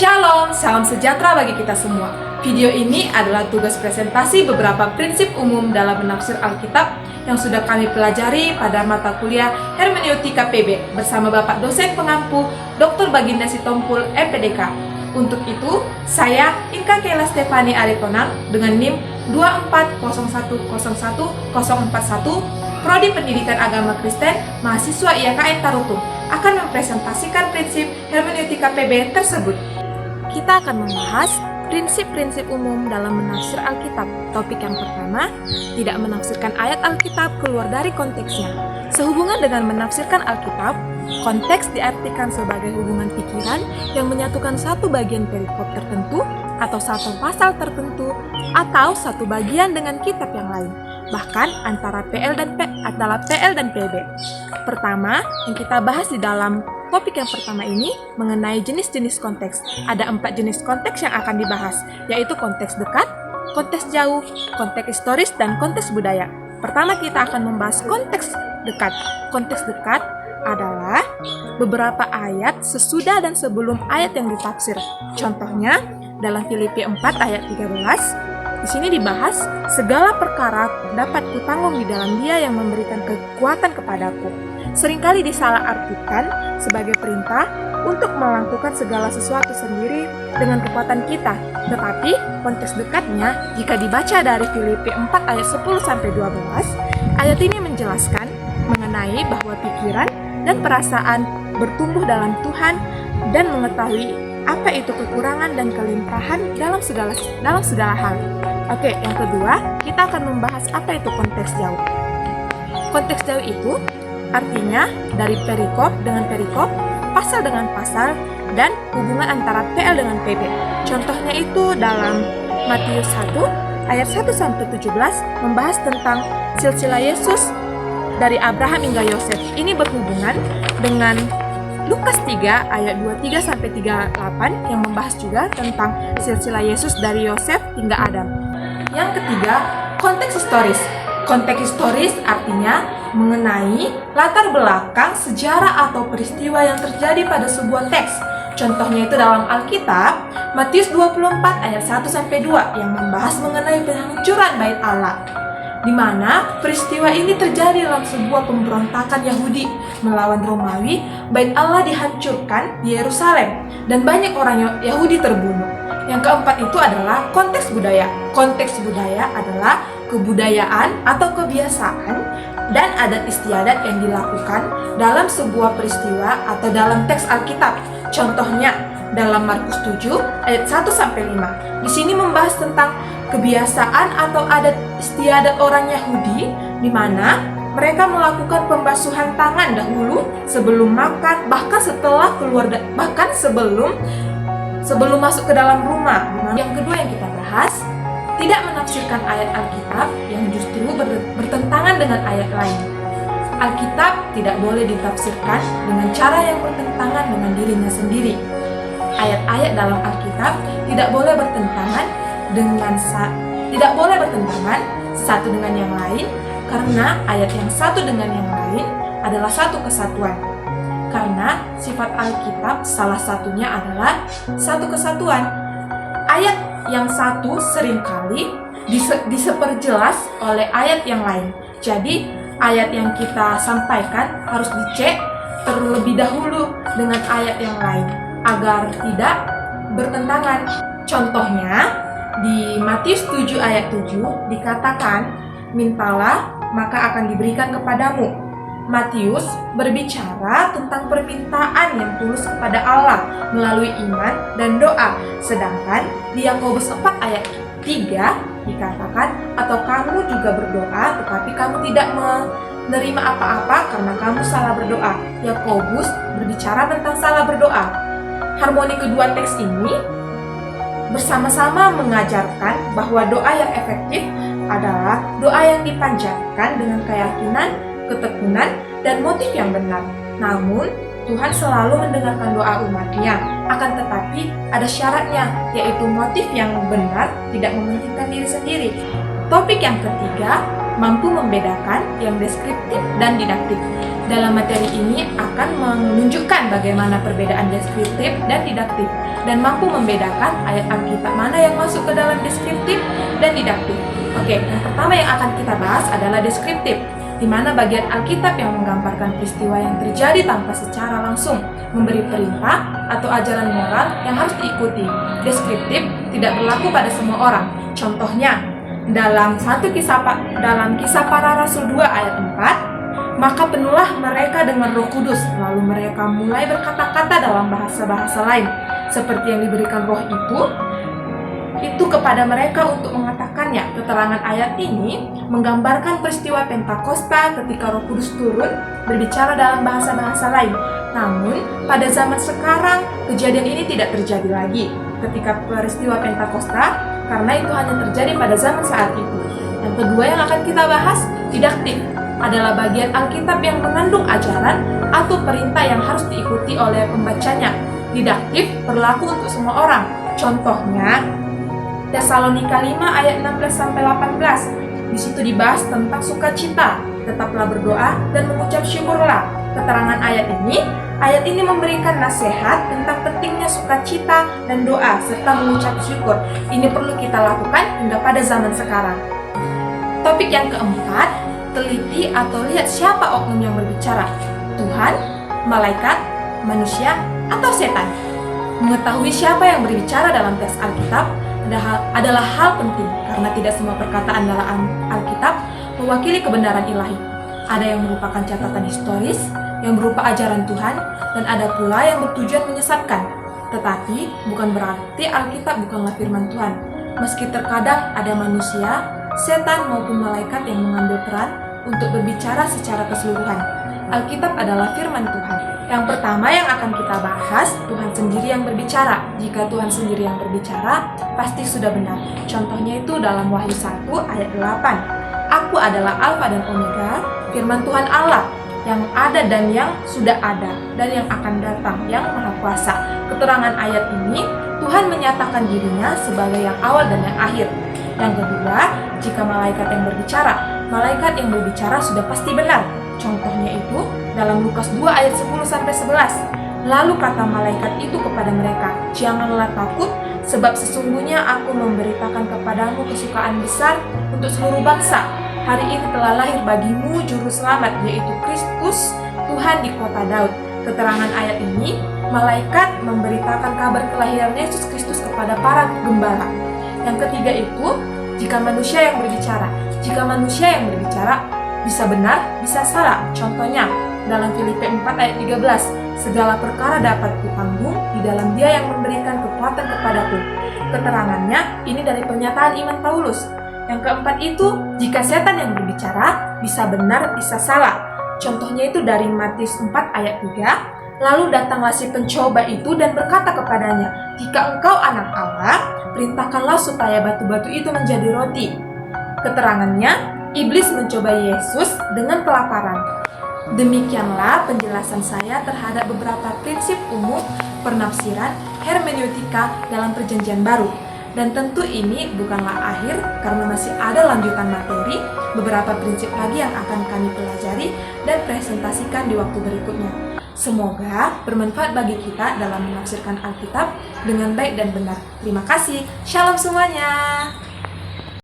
Shalom, salam sejahtera bagi kita semua. Video ini adalah tugas presentasi beberapa prinsip umum dalam menafsir Alkitab yang sudah kami pelajari pada mata kuliah Hermeneutika PB bersama Bapak dosen pengampu Dr. Baginda Sitompul, MPDK. Untuk itu, saya Inka Kela Stefani Aritonang dengan NIM 240101041, Prodi Pendidikan Agama Kristen, mahasiswa IAKN Tarutung, akan mempresentasikan prinsip Hermeneutika PB tersebut. Kita akan membahas prinsip-prinsip umum dalam menafsir Alkitab. Topik yang pertama, tidak menafsirkan ayat Alkitab keluar dari konteksnya. Sehubungan dengan menafsirkan Alkitab, konteks diartikan sebagai hubungan pikiran yang menyatukan satu bagian perikop tertentu atau satu pasal tertentu atau satu bagian dengan kitab yang lain, bahkan antara PL dan PB. Pertama, yang kita bahas di dalam topik yang pertama ini mengenai jenis-jenis konteks. Ada 4 jenis konteks yang akan dibahas, yaitu konteks dekat, konteks jauh, konteks historis, dan konteks budaya. Pertama kita akan membahas konteks dekat. Konteks dekat adalah beberapa ayat sesudah dan sebelum ayat yang ditafsir. Contohnya, dalam Filipi 4 ayat 13, di sini dibahas, segala perkara dapat kutanggung di dalam Dia yang memberikan kekuatan kepadaku. Seringkali disalahartikan sebagai perintah untuk melakukan segala sesuatu sendiri dengan kekuatan kita. Tetapi konteks dekatnya jika dibaca dari Filipi 4 ayat 10-12, ayat ini menjelaskan mengenai bahwa pikiran dan perasaan bertumbuh dalam Tuhan dan mengetahui apa itu kekurangan dan kelimpahan dalam segala hal. Oke, yang kedua, kita akan membahas apa itu konteks jauh. Konteks jauh itu artinya dari perikop dengan perikop, pasal dengan pasal, dan hubungan antara PL dengan PB. Contohnya itu dalam Matius 1 ayat 1-17 membahas tentang silsilah Yesus dari Abraham hingga Yosef. Ini berhubungan dengan Lukas 3 ayat 23-38 yang membahas juga tentang silsilah Yesus dari Yosef hingga Adam. Yang ketiga, konteks historis. Konteks historis artinya mengenai latar belakang sejarah atau peristiwa yang terjadi pada sebuah teks. Contohnya itu dalam Alkitab, Matius 24 ayat 1-2 yang membahas mengenai penghancuran bait Allah, di mana peristiwa ini terjadi dalam sebuah pemberontakan Yahudi melawan Romawi. Bait Allah dihancurkan di Yerusalem dan banyak orang Yahudi terbunuh. Yang keempat itu adalah konteks budaya. Konteks budaya adalah kebudayaan atau kebiasaan dan adat istiadat yang dilakukan dalam sebuah peristiwa atau dalam teks Alkitab. Contohnya dalam Markus 7 ayat 1-5. Di sini membahas tentang kebiasaan atau adat istiadat orang Yahudi, di mana mereka melakukan pembasuhan tangan dahulu sebelum makan, bahkan sebelum masuk ke dalam rumah. Yang kedua yang kita bahas, tidak menafsirkan ayat Alkitab yang justru bertentangan dengan ayat lain. Alkitab tidak boleh ditafsirkan dengan cara yang bertentangan dengan dirinya sendiri. Ayat-ayat dalam Alkitab tidak boleh bertentangan satu dengan yang lain, karena ayat yang satu dengan yang lain adalah satu kesatuan. Karena sifat Alkitab salah satunya adalah satu kesatuan. Ayat yang satu seringkali diseperjelas oleh ayat yang lain. Jadi ayat yang kita sampaikan harus dicek terlebih dahulu dengan ayat yang lain agar tidak bertentangan. Contohnya di Matius 7 ayat 7 dikatakan, mintalah maka akan diberikan kepadamu. Matius berbicara tentang permintaan yang tulus kepada Allah melalui iman dan doa. Sedangkan di Yakobus 4 ayat 3 dikatakan, atau kamu juga berdoa tetapi kamu tidak menerima apa-apa karena kamu salah berdoa. Yakobus berbicara tentang salah berdoa. Harmoni kedua teks ini bersama-sama mengajarkan bahwa doa yang efektif adalah doa yang dipanjatkan dengan keyakinan, ketekunan, dan motif yang benar. Namun, Tuhan selalu mendengarkan doa umatnya. Akan tetapi, ada syaratnya, yaitu motif yang benar tidak mementingkan diri sendiri. Topik yang ketiga, mampu membedakan yang deskriptif dan didaktik. Dalam materi ini akan menunjukkan bagaimana perbedaan deskriptif dan didaktif dan mampu membedakan ayat Alkitab mana yang masuk ke dalam deskriptif dan didaktif. Oke, yang pertama yang akan kita bahas adalah deskriptif, di mana bagian Alkitab yang menggambarkan peristiwa yang terjadi tanpa secara langsung memberi perintah atau ajaran moral yang harus diikuti. Deskriptif tidak berlaku pada semua orang. Contohnya, dalam kisah para Rasul 2 ayat 4, maka penuhlah mereka dengan Roh Kudus, lalu mereka mulai berkata-kata dalam bahasa-bahasa lain, seperti yang diberikan Roh itu kepada mereka untuk mengatakannya. Keterangan ayat ini menggambarkan peristiwa Pentakosta ketika Roh Kudus turun berbicara dalam bahasa-bahasa lain. Namun, pada zaman sekarang, kejadian ini tidak terjadi lagi ketika peristiwa Pentakosta, karena itu hanya terjadi pada zaman saat itu. Yang kedua yang akan kita bahas, didaktif, adalah bagian Alkitab yang mengandung ajaran atau perintah yang harus diikuti oleh pembacanya. Didaktif berlaku untuk semua orang. Contohnya, Tesalonika 5 ayat 16-18. Di situ dibahas tentang sukacita, tetaplah berdoa dan mengucap syukurlah. Keterangan ayat ini memberikan nasihat tentang pentingnya sukacita dan doa serta mengucap syukur. Ini perlu kita lakukan hingga pada zaman sekarang. Topik yang keempat, teliti atau lihat siapa oknum yang berbicara, Tuhan, malaikat, manusia, atau setan. Mengetahui siapa yang berbicara dalam teks Alkitab adalah hal penting, karena tidak semua perkataan dalam Alkitab mewakili kebenaran ilahi. Ada yang merupakan catatan historis, yang berupa ajaran Tuhan, dan ada pula yang bertujuan menyesatkan. Tetapi bukan berarti Alkitab bukanlah firman Tuhan. Meski terkadang ada manusia, setan maupun malaikat yang mengambil peran untuk berbicara secara keseluruhan. Alkitab adalah firman Tuhan. Yang pertama yang akan kita bahas, Tuhan sendiri yang berbicara. Jika Tuhan sendiri yang berbicara, pasti sudah benar. Contohnya itu dalam Wahyu 1 ayat 8. Aku adalah Alfa dan Omega, firman Tuhan Allah, yang ada dan yang sudah ada, dan yang akan datang, yang Maha Kuasa. Keterangan ayat ini, Tuhan menyatakan dirinya sebagai yang awal dan yang akhir. Yang kedua, jika malaikat yang berbicara sudah pasti benar. Contohnya itu dalam Lukas 2 ayat 10-11. Lalu kata malaikat itu kepada mereka, janganlah takut, sebab sesungguhnya aku memberitakan kepadamu kesukaan besar untuk seluruh bangsa. Hari ini telah lahir bagimu juru selamat, yaitu Kristus Tuhan di kota Daud. Keterangan ayat ini, malaikat memberitakan kabar kelahiran Yesus Kristus kepada para gembala. Yang ketiga itu, jika manusia yang berbicara. Jika manusia yang berbicara, bisa benar, bisa salah. Contohnya, dalam Filipi 4 ayat 13, segala perkara dapat kutanggung di dalam Dia yang memberikan kekuatan kepadaku. Keterangannya, ini dari pernyataan iman Paulus. Yang keempat itu, jika setan yang berbicara, bisa benar, bisa salah. Contohnya itu dari Matius 4 ayat 3, lalu datanglah si pencoba itu dan berkata kepadanya, jika engkau anak Allah, perintahkanlah supaya batu-batu itu menjadi roti. Keterangannya, iblis mencoba Yesus dengan kelaparan. Demikianlah penjelasan saya terhadap beberapa prinsip umum penafsiran hermeneutika dalam Perjanjian Baru. Dan tentu ini bukanlah akhir, karena masih ada lanjutan materi, beberapa prinsip lagi yang akan kami pelajari dan presentasikan di waktu berikutnya. Semoga bermanfaat bagi kita dalam menafsirkan Alkitab dengan baik dan benar. Terima kasih. Shalom semuanya.